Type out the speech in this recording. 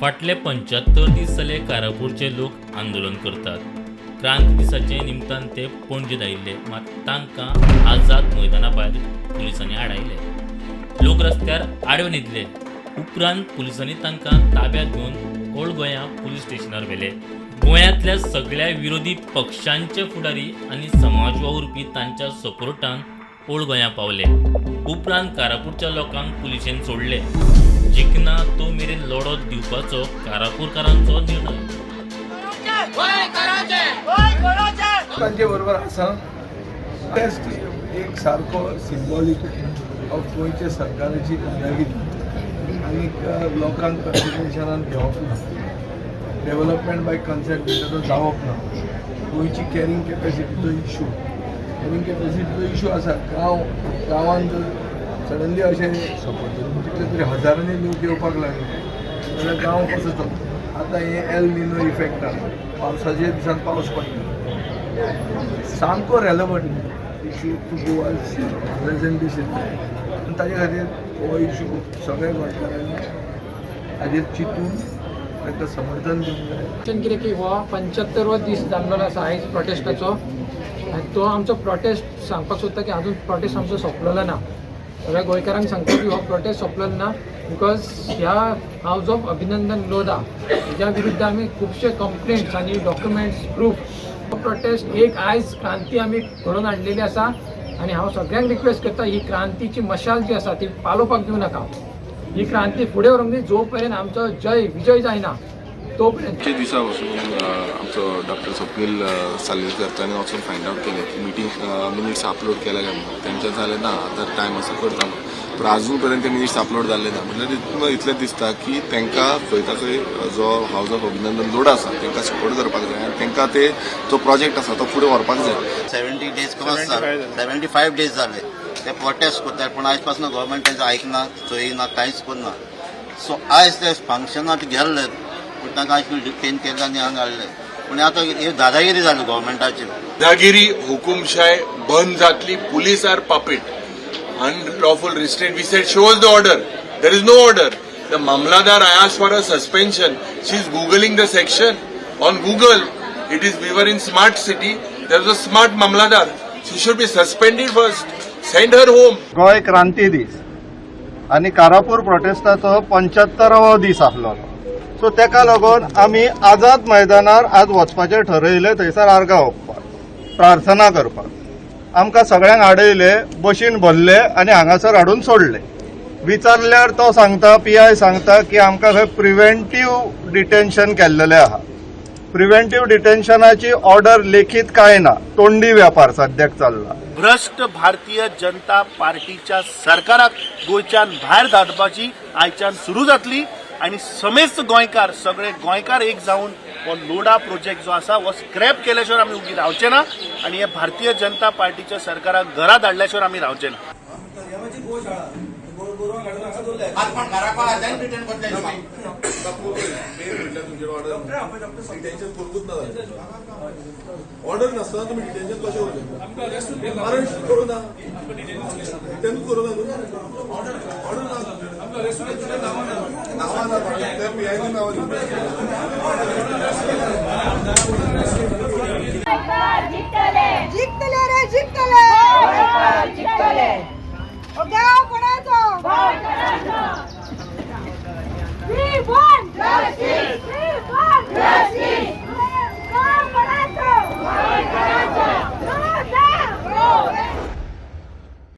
फाटले 75 दीस जाले कारापूरचे लोक आंदोलन करतात. क्रांती दिसाचे निमतान ते पणजेत आयिल्ले, मात तांकां आझाद मैदाना भायर पुलिसांनी आडायले. लोक रस्त्यार आडवे न्हिदले. उपरांत पुलिसांनी तांकां ताब्यात घेवन ओल्ड गोंया पुलीस स्टेशनार व्हेले. गोंयांतल्या सगळ्या विरोधी पक्षांचे फुडारी आनी समाज वावुरपी तांच्या सपोर्टान ओल्ड गोंया पावले. उपरांत कारापूरच्या लोकांक पुलिशेन सोडले. जिखना तो मेरेन लढो दिवपाचो कारापूरकारांचो निर्णय. तांचे बरोबर आसा टेस्ट एक सारको सिंबॉलीक ऑफ गोंयचे सरकाराची कामगिरी आनी लोकांक कन्सिडरेशनान घेवप ना. डेव्हलपमेंट बाय कन्सेंट तो जावप ना. गोंयची कॅरींग कॅपॅसिटीचो इशू आसा. गांवांत जर सडनली अशें कितले तरी हजारांनी लोक येवपाक लागले जाल्यार गांव कसो चलता. आतां हें एल निनो इफेक्ट आसा. पावसाच्या दिसान पावस पडटा. सामको relevant issue to Goa present आनी ताजे खातीर हो इशू सगळ्या गोंयकारांनी हाजेर चिंतून ताका समर्थन दिवंक जाय. कितें की हो 75वो दीस जाल्लो आसा आयज प्रोटेस्टाचो. आनी तो आमचो प्रोटेस्ट सांगपाक सोदता की आजून प्रोटेस्ट आमचो सोंपलेलो ना. सगळ्या गोंयकारांक सांगता की हो प्रोटेस्ट सोंपलेलो ना. बिकॉज ह्या हाऊस ऑफ अभिनंदन लोधा हेज्या विरुद्ध आमी खुबशे कंप्लेंट्स आनी डॉक्युमेंट्स प्रूफ प्रोटेस्ट एक आयज क्रांती आमी घडोवन हाडलेली आसा. आनी हांव सगळ्यांक रिक्वेस्ट करता ही क्रांतीची मशाल जी आसा ती पालोवपाक दिवं नाका. ही क्रांती फुडें व्हरूंक दी जो पर्यंत आमचो विजय जायना तो पर्यंत. दिसा पासून आमचो डॉक्टर स्वप्नील सालेकर ताणें वचून फायंड आवट केलें की मिटींग मिनिट्स अपलोड केले काय म्हणून. तेंचे जालें ना आतां टायम असो करता म्हणून. पूण आजून पर्यंत ते मिनिट्स अपलोड जाल्ले ना. म्हणजे इतलें दिसता की तांकां खंय खंय जो हाऊस ऑफ अभिनंदन लोड आसा तांकां सपोर्ट करपाक जाय आनी तांकां ते जो प्रोजेक्ट आसा तो फुडें व्हरपाक जाय. 70 डेज क्रॉस जाले. 75 डेज जाले ते प्रोटेस्ट करतात. पूण आयज पासून गव्हर्मेंट तांचो आयकना चोयना कांयच करना. सो आयज ते फंक्शनाक गेल्ले पूण तांकां आयज डिटेन केले आनी हांगा हाडले. पूण आतां ही दादागिरी जाली गव्हर्मेंटाची. दादागिरी हुकुमशाही बंद जातली. Police are puppet. Unlawful restraint. We said show us the order. There is no order. The Mamladar, I asked for a suspension. She is googling the section on Google. It is we were in smart city. There was a smart Mamladar. She should be suspended first. Send her home. गोय क्रांती दीस आनी कारापूर प्रोटेस्टाचो 75वो दीस आसलो. So तेका लागून आमी आझाद मैदानार आज वचपाचें ठरयलें. थंयसर आर्गां ओंपपाक प्रार्थना करपाक. आमकां सगळ्यांक आडयले, बशीन भरले आनी हांगासर हाडून सोडले. विचारल्यार तो सांगता PI सांगता की आमकां खंय प्रिव्हेंटीव डिटेन्शन केल्लेलें आहा. प्रिव्हेंटीव डिटेन्शनाची ऑर्डर लेखीत काय ना. तोंडी व्यापार सद्याक चल्ला. भ्रष्ट भारतीय जनता पार्टीच्या सरकाराक गोंयच्यान भायर धाडपाची आयच्यान सुरू जातली आनी समेस्त गोंयकार सगळे गोंयकार एक जावन हो लोडा प्रोजेक्ट जो आसा हो स्क्रॅप केल्या शिवाय आमी उगी रावचे ना आनी हे भारतीय जनता पार्टीच्या सरकाराक घरा धाडल्या शिवाय आमी रावचे ना. ऑर्डर नासतना तुम्ही डिटेन्शन कशें करता? अरेस्ट करू ना. डिटेन करू ना. ऑर्डर नांवां त्या PIनी नांवां जिंकतले रे जिंकतले. गाव कोणाचो?